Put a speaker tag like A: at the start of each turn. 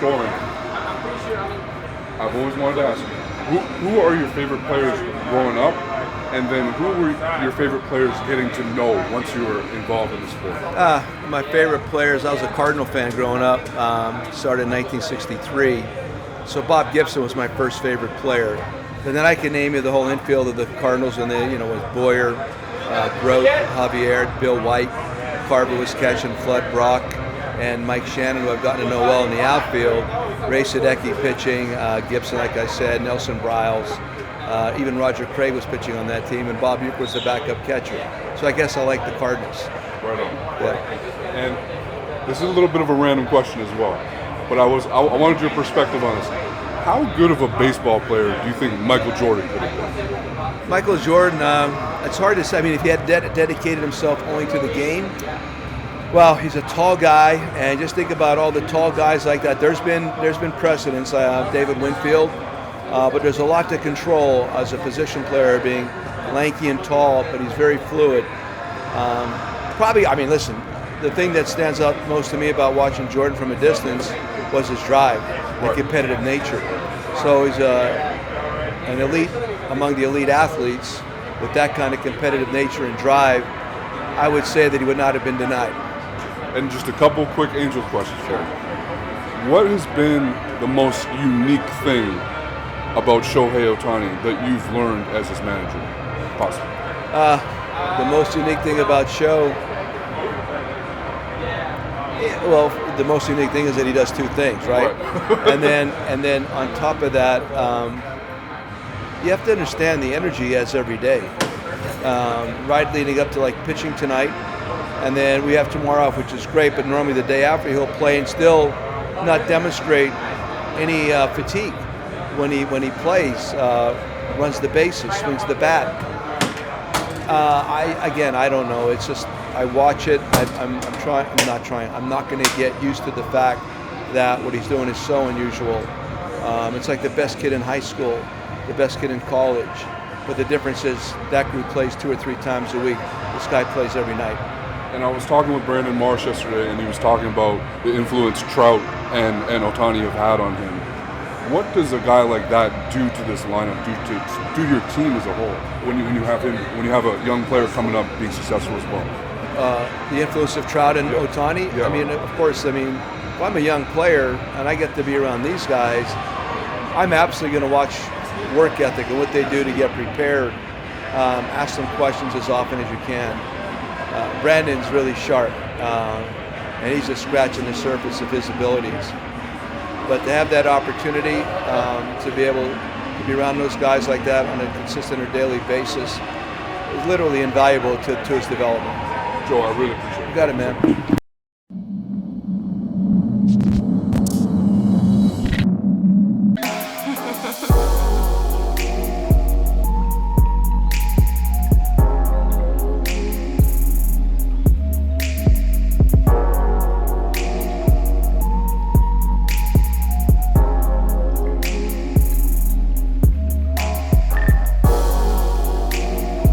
A: historian, I've always wanted to ask you, who are your favorite players growing up? And then who were your favorite players getting to know once you were involved in the sport?
B: My favorite players, I was a Cardinal fan growing up, started in 1963. So Bob Gibson was my first favorite player. And then I can name you the whole infield of the Cardinals, and they, with Boyer, Trout, Javier, Bill White, Carver was catching, Flood, Brock, and Mike Shannon, who I've gotten to know well in the outfield. Ray Sadecki pitching, Gibson, like I said, Nelson Briles. Even Roger Craig was pitching on that team, and Bob Uecker was the backup catcher. So I guess I like the Cardinals.
A: Right on.
B: Yeah.
A: And this is a little bit of a random question as well, but I wanted your perspective on this. How good of a baseball player do you think Michael Jordan could have been?
B: Michael Jordan, it's hard to say. I mean, if he had dedicated himself only to the game, well, he's a tall guy, and just think about all the tall guys like that. There's been precedents, David Winfield, but there's a lot to control as a position player, being lanky and tall, but he's very fluid. Listen, the thing that stands out most to me about watching Jordan from a distance was his drive and competitive nature. So he's an elite among the elite athletes with that kind of competitive nature and drive. I would say that he would not have been denied.
A: And just a couple quick Angels questions for you. What has been the most unique thing about Shohei Ohtani that you've learned as his manager, possibly?
B: The most unique thing about the most unique thing is that he does two things, right? and then on top of that, you have to understand the energy he has every day. Right leading up to like pitching tonight, and then we have tomorrow off, which is great. But normally the day after he'll play and still not demonstrate any fatigue when he plays, runs the bases, swings the bat. I don't know. It's just I watch it. I'm not going to get used to the fact that what he's doing is so unusual. It's like the best kid in high school, the best kid in college. But the difference is that group plays 2 or 3 times a week. This guy plays every night.
A: And I was talking with Brandon Marsh yesterday, and he was talking about the influence Trout and Ohtani have had on him. What does a guy like that do to this lineup, do to your team as a whole, when you have a young player coming up being successful as well?
B: The influence of Trout and Ohtani?
A: Yeah.
B: If I'm a young player and I get to be around these guys, I'm absolutely going to watch work ethic and what they do to get prepared. Ask them questions as often as you can. Brandon's really sharp, and he's just scratching the surface of his abilities. But to have that opportunity to be able to be around those guys like that on a consistent or daily basis is literally invaluable to his development.
A: Joe, I really appreciate it.
B: You got it, man.